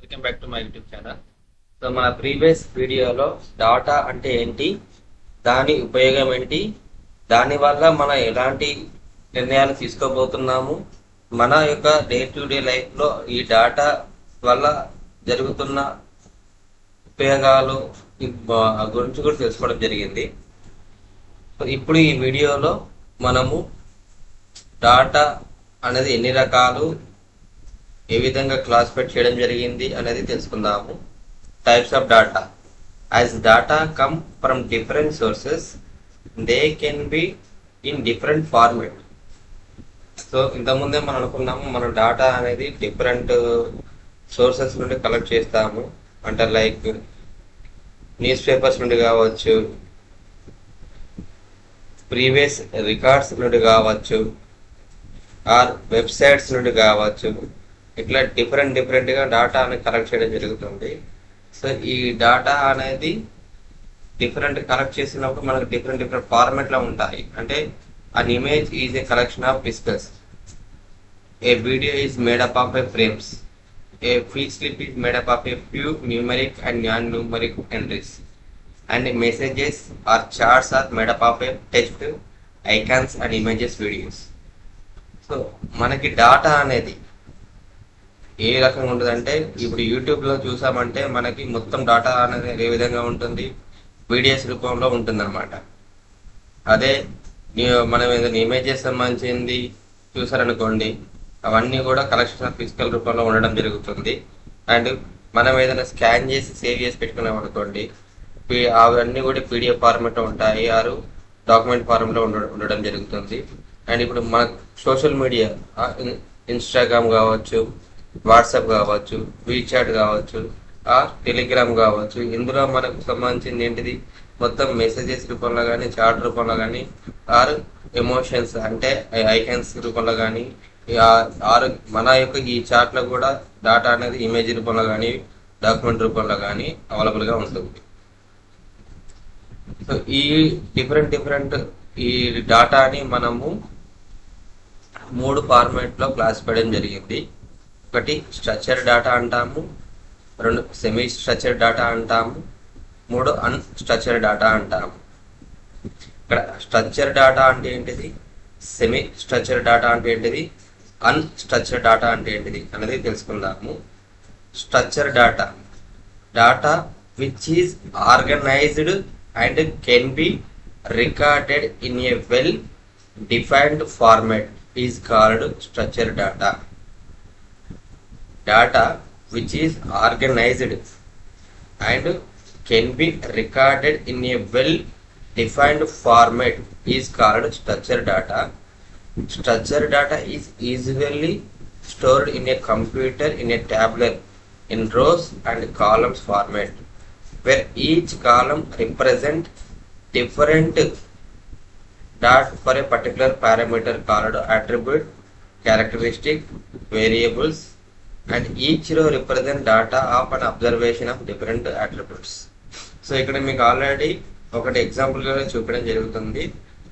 Welcome back to my YouTube channel. So మన previous వీడియోలో data అంటే ఏంటి, దాని ఉపయోగం ఏంటి, దానివల్ల మనం ఎలాంటి నిర్ణయాలు తీసుకోబోతున్నాము, మన యొక్క డే టు డే లైఫ్లో ఈ డాటా వల్ల జరుగుతున్న ఉపయోగాలు గురించి కూడా తెలుసుకోవడం జరిగింది. ఇప్పుడు ఈ వీడియోలో మనము డాటా అనేది ఎన్ని రకాలు, ఏ విధంగా క్లాసిఫై చేయడం జరిగింది అనేది తెలుసుకుందాము. Types of data. As data come from different sources, they can be in different format. So ఇంతకుముందే మనం అనుకున్నాము, మన డాటా అనేది డిఫరెంట్ సోర్సెస్ నుండి కలెక్ట్ చేస్తాము. అంటే లైక్ న్యూస్ పేపర్స్ నుండి కావచ్చు, ప్రీవియస్ రికార్డ్స్ నుండి కావచ్చు, ఆర్ వెబ్సైట్స్ నుండి కావచ్చు. ఇట్లా డిఫరెంట్గా డాటా అనేది కలెక్ట్ చేయడం జరుగుతుంది. సో ఈ డాటా అనేది డిఫరెంట్ కలెక్ట్ చేసినప్పుడు మనకు డిఫరెంట్ ఫార్మాట్లో ఉంటాయి. అంటే an image is a collection of pictures, a video is made up of a frames, a feed slip is made up of a few numeric and non numeric entries, and messages or charts are made up of a text, icons and images, videos. So మనకి data అనేది ఏ రకంగా ఉంటుందంటే, ఇప్పుడు యూట్యూబ్లో చూసామంటే మనకి మొత్తం డాటా అనేది ఏ విధంగా ఉంటుంది, వీడియోస్ రూపంలో ఉంటుంది అనమాట. అదే మనం ఏదైనా ఇమేజెస్ సంబంధించింది చూసారనుకోండి, అవన్నీ కూడా కలెక్షన్ ఆఫ్ ఫిజికల్ రూపంలో ఉండడం జరుగుతుంది. అండ్ మనం ఏదైనా స్కాన్ చేసి సేవ్ చేసి పెట్టుకున్నాం అనుకోండి, అవన్నీ కూడా పీడిఎఫ్ ఫార్మెట్లో ఉంటాయి, ఆరు డాక్యుమెంట్ ఫార్మెట్లో ఉండడం జరుగుతుంది. అండ్ ఇప్పుడు మన సోషల్ మీడియా, ఇన్స్టాగ్రామ్ కావచ్చు, వాట్సాప్ కావచ్చు, వీచాట్ కావచ్చు, టెలిగ్రామ్ కావచ్చు, ఇందులో మనకు సంబంధించింది ఏంటిది, మొత్తం మెసేజెస్ రూపంలో కానీ, చాట్ రూపంలో కానీ, ఆర్ ఎమోషన్స్ అంటే ఐకాన్స్ రూపంలో కానీ, ఆరు మన యొక్క ఈ చాట్లో కూడా డాటా అనేది ఇమేజ్ రూపంలో కానీ, డాక్యుమెంట్ రూపంలో కానీ అవైలబుల్గా ఉంటుంది. సో ఈ డిఫరెంట్ ఈ డాటాని మనము 3 ఫార్మాట్లో క్లాసిఫై చేయడం జరిగింది. ఒకటి స్ట్రక్చర్ డాటా అంటాము, 2 సెమీ స్ట్రక్చర్ డాటా అంటాము, 3 అన్స్ట్రక్చర్ డాటా అంటాము. ఇక్కడ స్ట్రక్చర్ డాటా అంటే ఏంటిది, సెమీ స్ట్రక్చర్ డాటా అంటే ఏంటిది, అన్స్ట్రక్చర్ డాటా అంటే ఏంటిది అనేది తెలుసుకుందాము. Structure data, data which is organised and can be recorded in a well defined format is called structure data. Data which is organized and can be recorded in a well-defined format is called structured data. Structured data is easily stored in a computer in a tabular, in rows and columns format, where each column represents different data for a particular parameter called attribute, characteristic, variables, and each row represent data of an observation of different attributes. So ఇక్కడ మీకు already ఒకటి ఎగ్జాంపుల్గా చూపించడం జరుగుతుంది.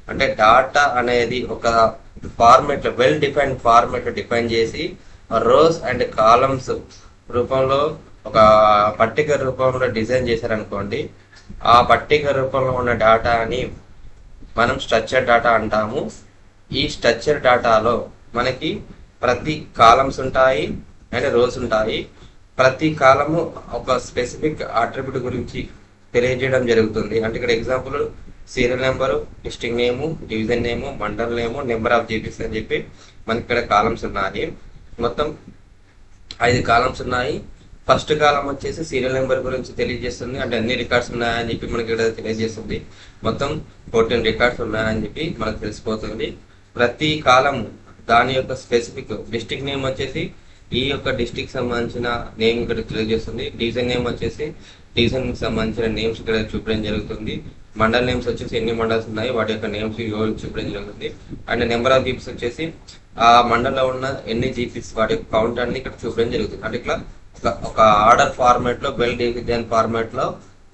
అంటే data అనేది ఒక ఫార్మెట్లో, well defined ఫార్మెట్లో define చేసి రోస్ అండ్ కాలమ్స్ రూపంలో ఒక పట్టిక రూపంలో డిజైన్ చేశారనుకోండి, ఆ పట్టిక రూపంలో ఉన్న డాటాని మనం స్ట్రక్చర్ డాటా అంటాము. ఈ స్ట్రక్చర్ డాటాలో మనకి ప్రతి కాలమ్స్ ఉంటాయి అండ్ రోస్ ఉంటాయి. ప్రతి కాలము ఒక స్పెసిఫిక్ అట్రిబ్యూట్ గురించి తెలియజేయడం జరుగుతుంది. అంటే ఇక్కడ example serial number, district name, division name, mandal name, number of GPs అని చెప్పి మనకి ఇక్కడ కాలమ్స్ ఉన్నాయి. మొత్తం 5 కాలమ్స్ ఉన్నాయి. ఫస్ట్ కాలం వచ్చేసి సీరియల్ నెంబర్ గురించి తెలియజేస్తుంది, అంటే అన్ని రికార్డ్స్ ఉన్నాయని చెప్పి మనకి ఇక్కడ తెలియజేస్తుంది. మొత్తం 14 రికార్డ్స్ ఉన్నాయని చెప్పి మనకు తెలిసిపోతుంది. ప్రతి కాలం దాని యొక్క స్పెసిఫిక్ డిస్ట్రిక్ట్ నేమ్ వచ్చేసి ఈ యొక్క డిస్ట్రిక్ట్ సంబంధించిన నేమ్ ఇక్కడ తెలియజేస్తుంది. డివిజన్ నేమ్ వచ్చేసి డివిజన్ సంబంధించిన నేమ్స్ ఇక్కడ చూపడం జరుగుతుంది. మండల్ నేమ్స్ వచ్చేసి ఎన్ని మండల్స్ ఉన్నాయి వాటి యొక్క నేమ్స్ చూపడం జరుగుతుంది. అండ్ నెంబర్ ఆఫ్ జీపీస్ వచ్చేసి ఆ మండల్లో ఉన్న ఎన్ని జీపీస్ వాటి యొక్క కౌంట్ అన్ని ఇక్కడ చూపడం జరుగుతుంది. అంటే ఇట్లా ఒక ఆర్డర్ ఫార్మాట్లో, వెల్ డిజైన్ ఫార్మాట్లో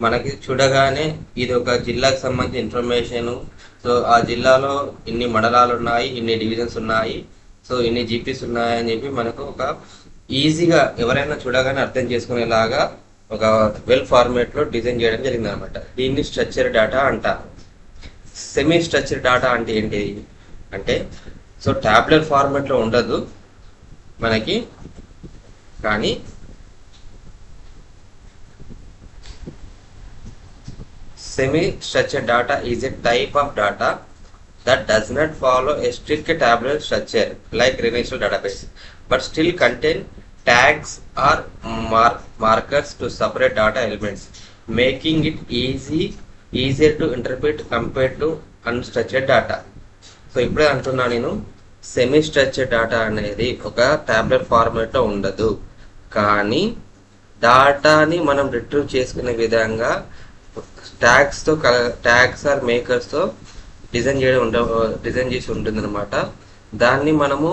మనకి చూడగానే ఇది ఒక జిల్లాకు సంబంధించిన ఇన్ఫర్మేషన్. సో ఆ జిల్లాలో ఇన్ని మండలాలు ఉన్నాయి, ఇన్ని డివిజన్స్ ఉన్నాయి, సో ఇన్ని జీపీస్ ఉన్నాయని చెప్పి మనకు ఒక ఈజీగా ఎవరైనా చూడగానే అర్థం చేసుకునేలాగా ఒక వెల్ ఫార్మేట్లో డిజైన్ చేయడం జరిగింది అనమాట. దీన్ని స్ట్రక్చర్ డేటా అంటారు. సెమీ స్ట్రక్చర్ డేటా అంటే ఏంటి అంటే, సో ట్యాబ్లెట్ ఫార్మాట్లో ఉండదు మనకి, కానీ semi structured data is a type of data that does not follow a strict tabular structure like relational database, but still contain tags or markers to separate data elements, making it easier to interpret compared to unstructured data. So ఇప్పుడే అంటున్నా నేను, semi structured data అనేది ఒక tablet ఫార్మాట్లో ఉండదు, కానీ డాటాని మనం retrieve చేసుకునే విధంగా ట్యాగ్స్ ఆర్ మేకర్స్తో డిజైన్ చేసి ఉంటుంది అనమాట. దాన్ని మనము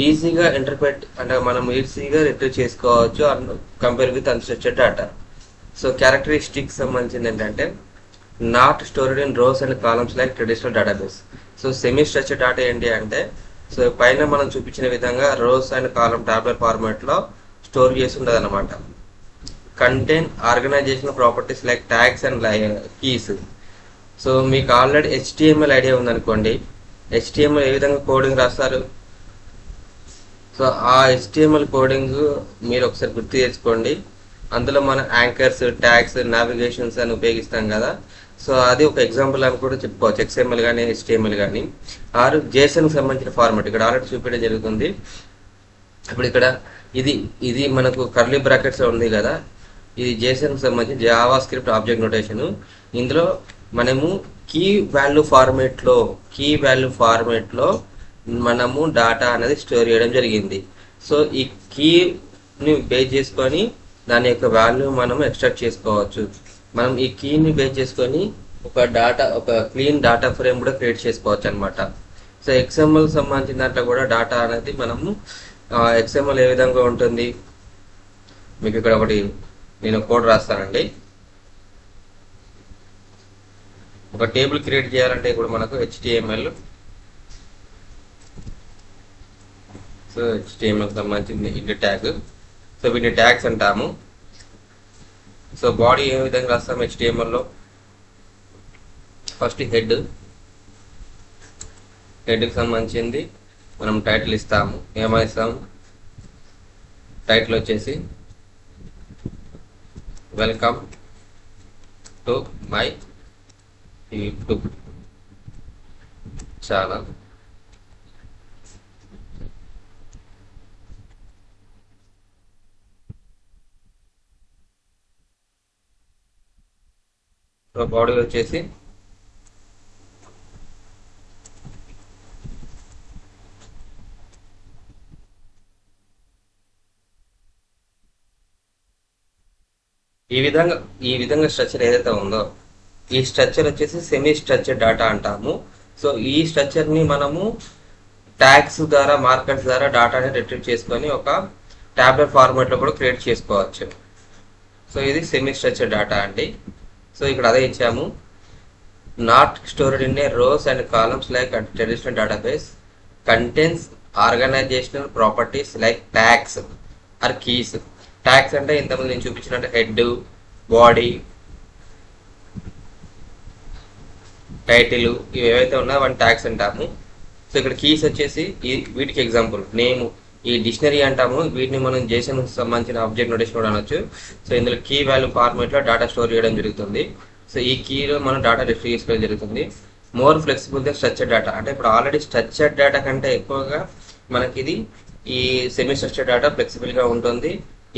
ఈజీగా ఇంటర్ప్రెట్ అంటే మనం ఈజీగా రిట్రీవ్ చేసుకోవచ్చు compare with unstructured data. So characteristics సంబంధించింది ఏంటంటే, not stored in rows and columns like traditional database. So semi structured data ఏంటి అంటే, సో పైన మనం చూపించిన విధంగా రోస్ అండ్ కాలమ్ టాబ్లెట్ ఫార్మాట్లో స్టోర్ చేసి ఉండదు అనమాట. Contain organizational properties like tags and keys. So మీకు ఆల్రెడీ HTML ఐడియా ఉందనుకోండి, HTML ఏ విధంగా కోడింగ్ రాస్తారు, సో ఆ HTML కోడింగ్ మీరు ఒకసారి గుర్తు చేసుకోండి. అందులో మనం యాంకర్స్, ట్యాగ్స్, నావిగేషన్స్ అని ఉపయోగిస్తాం కదా, సో అది ఒక ఎగ్జాంపుల్ అని కూడా చెప్పుకోవచ్చు. XML కానీ HTML కానీ. ఆరు JSONకి సంబంధించిన ఫార్మాట్ ఇక్కడ ఆల్రెడీ చూపించడం జరుగుతుంది. ఇప్పుడు ఇక్కడ ఇది మనకు కర్లీ బ్రాకెట్స్ ఉంది కదా, ఇది JSONకి సంబంధించి జావా స్క్రిప్ట్ ఆబ్జెక్ట్ నోటేషన్. ఇందులో మనము కీ వాల్యూ ఫార్మేట్లో మనము డాటా అనేది స్టోర్ చేయడం జరిగింది. సో ఈ కీని బేస్ చేసుకొని దాని యొక్క వాల్యూ మనం ఎక్స్ట్రాక్ట్ చేసుకోవచ్చు. మనం ఈ కీని బేస్ చేసుకొని ఒక క్లీన్ డాటా ఫ్రేమ్ కూడా క్రియేట్ చేసుకోవచ్చు అనమాట. సో XML సంబంధించిన దాంట్లో కూడా డాటా అనేది మనము XML ఏ విధంగా ఉంటుంది, మీకు ఇక్కడ ఒకటి నేను కోడ్ రాస్తానండి. ఒక టేబుల్ క్రియేట్ చేయాలంటే ఇప్పుడు మనకు HTML, సో HTML సంబంధించింది ఇంటి ట్యాగ్. సో వీటిని ట్యాగ్స్ అంటాము. సో బాడీ ఏ విధంగా రాస్తాం HTMLలో, ఫస్ట్ హెడ్కి సంబంధించింది మనం టైటిల్ ఇస్తాము. ఏమిస్తాము, టైటిల్ వచ్చేసి welcome to my YouTube channel. So body వచ్చేసి ఈ విధంగా స్ట్రక్చర్ ఏదైతే ఉందో, ఈ స్ట్రక్చర్ వచ్చేసి సెమీ స్ట్రక్చర్ డేటా అంటాము. సో ఈ స్ట్రక్చర్ని మనము ట్యాగ్స్ ద్వారా, మార్కర్స్ ద్వారా డాటాని రిట్రీవ్ చేసుకొని ఒక టాబ్లెట్ ఫార్మాట్లో కూడా క్రియేట్ చేసుకోవచ్చు. సో ఇది సెమీ స్ట్రక్చర్ డేటా అండి. సో ఇక్కడ అదే ఇచ్చాము, not stored in a rows and columns like traditional database, contains organizational properties like tags or keys. Tags అంటే ఇంతకుముందు నేను చూపించినట్టు హెడ్, బాడీ, టైటిల్, ఇవి ఏవైతే ఉన్నాయో వన్ ట్యాగ్స్ అంటాము. సో ఇక్కడ కీస్ వచ్చేసి వీటికి ఎగ్జాంపుల్ నేమ్, ఈ డిక్షనరీ అంటాము. వీటిని మనం JSON సంబంధించిన ఆబ్జెక్ట్ నోటేషన్ కూడా అనొచ్చు. సో ఇందులో కీ వాల్యూ ఫార్మేట్లో డేటా స్టోర్ చేయడం జరుగుతుంది. సో ఈ కీలో మనం డేటా రిట్రీవ్ చేసుకోవడం జరుగుతుంది. మోర్ ఫ్లెక్సిబుల్ గా స్ట్రక్చర్డ్ డేటా అంటే, ఇప్పుడు ఆల్రెడీ స్ట్రక్చర్డ్ డేటా కంటే ఎక్కువగా మనకి ఈ సెమీ స్ట్రక్చర్డ్ డేటా ఫ్లెక్సిబుల్గా ఉంటుంది.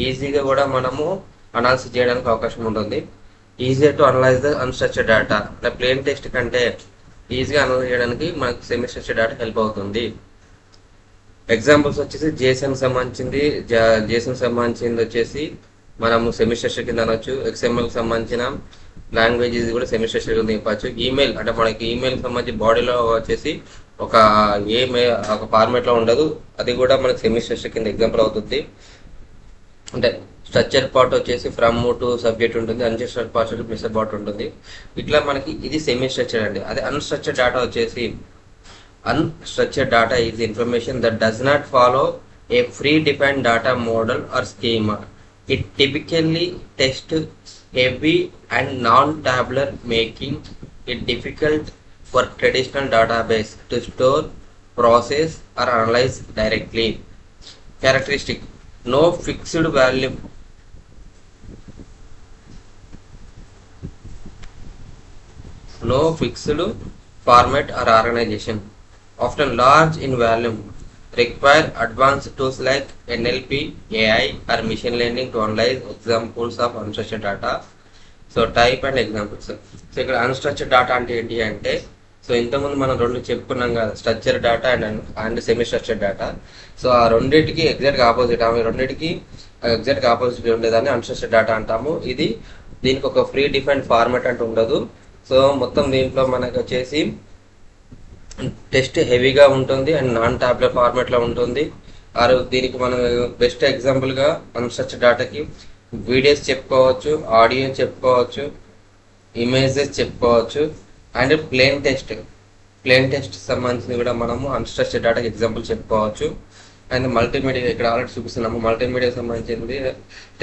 ఈజీగా కూడా మనము అనాలిసిస్ చేయడానికి అవకాశం ఉంటుంది. Easy to analyse the unstructured data అంటే ప్లేన్ టెక్స్ట్ కంటే ఈజీగా అనలైజ్ చేయడానికి మనకు సెమీ స్ట్రక్చర్డ్ డేటా హెల్ప్ అవుతుంది. ఎగ్జాంపుల్స్ వచ్చేసి JSON సంబంధించింది వచ్చేసి మనము సెమీ స్ట్రక్చర్ కింద అనొచ్చు. XML సంబంధించిన లాంగ్వేజెస్ కూడా సెమీ స్ట్రక్చర్ కింద చెప్పచ్చు. ఈమెయిల్ అంటే మనకి ఈమెయిల్ సంబంధించి బాడీలో వచ్చేసి ఒక ఫార్మేట్లో ఉండదు, అది కూడా మనకి సెమీ స్ట్రక్చర్ కింద ఎగ్జాంపుల్ అవుతుంది. అంటే స్ట్రక్చర్ పార్ట్ వచ్చేసి ఫ్రమ్ టు సబ్జెక్ట్ ఉంటుంది, అన్స్ట్రక్చర్డ్ పార్ట్ మెథడ్ పార్ట్ ఉంటుంది. ఇట్లా మనకి ఇది సెమీ స్ట్రక్చర్ అండి. అదే అన్స్ట్రక్చర్డ్ డేటా వచ్చేసి, unstructured data is information that does not follow a free-defined data model or schema. It typically tests heavy and non-tabular, making it difficult for traditional database to store, process, or analyze directly. Characteristic: no fixed value, no fixed format or organization, often large in volume, require advanced tools like NLP, AI, or machine learning to analyze examples of unstructured data. So type and examples. So ఇక్కడ unstructured data అంటే ఏంటి అంటే, so ఇంతకుముందు మనం రెండు చెప్పుకున్నాం కదా, structured data and semi structured data. So ఆ రెండింటికి ఎగ్జాక్ట్గా ఆపోజిట్, అవి రెండింటికి ఎగ్జాక్ట్గా ఆపోజిట్ ఉండేదాన్ని అన్స్ట్రక్చర్డ్ డేటా అంటాము. దీనికి ఒక ఫ్రీ డిఫైన్డ్ ఫార్మాట్ అంటూ ఉండదు. సో మొత్తం దీంట్లో మనకు వచ్చేసి టెస్ట్ హెవీగా ఉంటుంది అండ్ నాన్ టాబ్లెట్ ఫార్మాట్లో ఉంటుంది. దీనికి మనం బెస్ట్ ఎగ్జాంపుల్గా అన్స్ట్రక్చర్డ్ డేటాకి వీడియోస్ చెప్పుకోవచ్చు, ఆడియో చెప్పుకోవచ్చు, ఇమేజెస్ చెప్పుకోవచ్చు, అండ్ ప్లేన్ టెస్ట్ సంబంధించి కూడా మనము అన్స్ట్రక్చర్డ్ డేటాకి ఎగ్జాంపుల్ చెప్పుకోవచ్చు. అండ్ మల్టీమీడియా ఇక్కడ ఆల్రెడీ చూపిస్తున్నాము. మల్టీమీడియా సంబంధించింది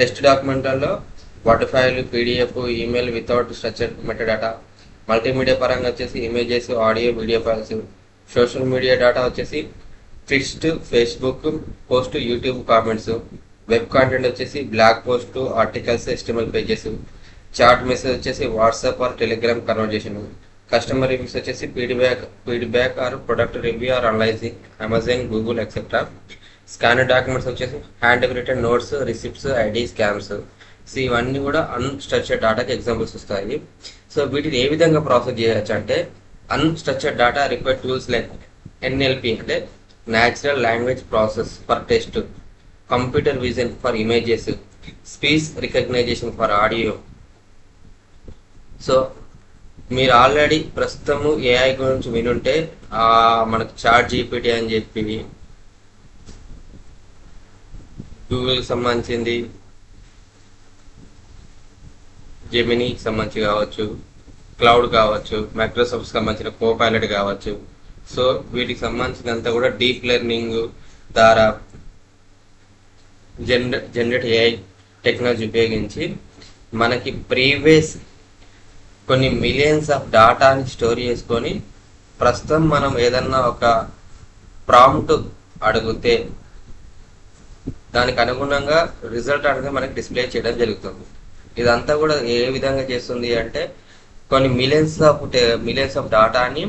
టెక్స్ట్ డాక్యుమెంట్లలో word file, PDF, email without structured meta data. Multimedia పరంగా వచ్చేసి images, audio, video files. Social media data వచ్చేసి fixed Facebook post, YouTube comments. Web content వచ్చేసి blog post, articles, HTML pages. Chat message వచ్చేసి WhatsApp or Telegram conversation. Customer reviews వచ్చేసి feedback or product review or analysing, Amazon, Google etcetera. Scanner documents వచ్చేసి hand written notes, receipts, ID, scams. So ఇవన్నీ కూడా అన్స్ట్రక్చర్డ్ డేటాకి ఎగ్జాంపుల్స్ వస్తాయి. So వీటిని ఏ విధంగా ప్రాసెస్ చేయొచ్చు అంటే, unstructured data require tools like NLP అంటే natural language process for text, computer vision for images, speech recognition for audio. So మీరు ఆల్రెడీ ప్రస్తుతము AI గురించి వినుంటే, మనకు చాట్ GPT అని చెప్పి గూగుల్కి సంబంధించింది, జెమినీకి సంబంధించి కావచ్చు, క్లౌడ్ కావచ్చు, మైక్రోసాఫ్ట్ సంబంధించిన కోపైలట్ కావచ్చు. సో వీటికి సంబంధించినంత కూడా డీప్ లెర్నింగ్ ద్వారా జనరేట్ AI టెక్నాలజీ ఉపయోగించి మనకి ప్రీవియస్ కొన్ని మిలియన్స్ ఆఫ్ డేటాని స్టోర్ చేసుకొని, ప్రస్తుతం మనం ఏదన్నా ఒక ప్రాంప్ట్ అడిగితే దానికి అనుగుణంగా రిజల్ట్ అనేది మనకి డిస్ప్లే చేయడం జరుగుతుంది. ఇదంతా కూడా ఏ విధంగా చేస్తుంది అంటే, కొన్ని మిలియన్స్ ఆఫ్ డేటాని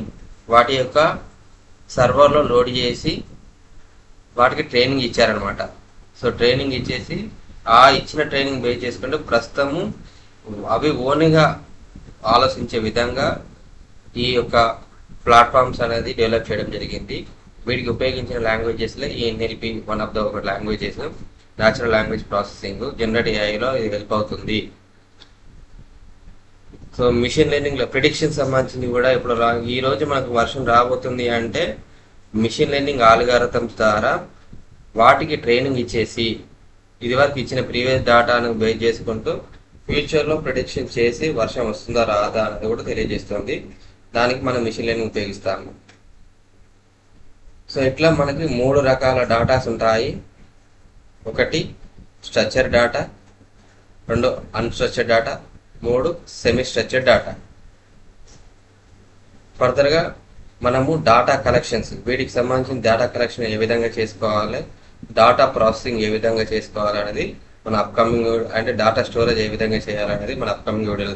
వాటి యొక్క సర్వర్లో లోడ్ చేసి వాటికి ట్రైనింగ్ ఇచ్చారనమాట. సో ట్రైనింగ్ ఇచ్చేసి ఆ ఇచ్చిన ట్రైనింగ్ బేస్ చేసుకుంటే ప్రస్తుతము అవి ఓన్గా ఆలోచించే విధంగా ఈ యొక్క ప్లాట్ఫామ్స్ అనేది డెవలప్ చేయడం జరిగింది. వీటికి ఉపయోగించిన లాంగ్వేజెస్లో ఈ NLP వన్ ఆఫ్ ద ఒక languages. Natural language processing generate AIలో ఇది హెల్ప్ అవుతుంది. సో మిషన్ లెర్నింగ్లో ప్రిడిక్షన్ సంబంధించింది కూడా ఇప్పుడు ఈ రోజు మనకు వర్షం రాబోతుంది అంటే మిషన్ లెర్నింగ్ ఆల్గారిథమ్స్ ద్వారా వాటికి ట్రైనింగ్ ఇచ్చేసి, ఇది వరకు ఇచ్చిన ప్రీవియస్ డేటాను బేస్ చేసుకుంటూ ఫ్యూచర్లో ప్రిడిక్షన్ చేసి వర్షం వస్తుందా రాదా అనేది కూడా తెలియజేస్తుంది. దానికి మనం మిషన్ లెర్నింగ్ ఉపయోగిస్తాము. సో ఇట్లా మనకి 3 రకాల డేటాస్ ఉంటాయి. ఒకటి structure data, 2 unstructured data, 3 semi structured data. ఫర్దర్గా మనము డేటా కలెక్షన్స్, వీటికి సంబంధించిన డేటా కలెక్షన్ ఏ విధంగా చేసుకోవాలి, డేటా ప్రాసెసింగ్ ఏ విధంగా చేసుకోవాలి అనేది మన అప్కమింగ్, అంటే డేటా స్టోరేజ్ ఏ విధంగా చేయాలనేది మన అప్కమింగ్ వీడియోలో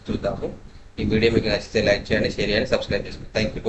చూద్దాము. ఈ వీడియో మీకు నచ్చితే లైక్ చేయండి, షేర్ చేయండి, సబ్స్క్రైబ్ చేసుకోండి. Thank you.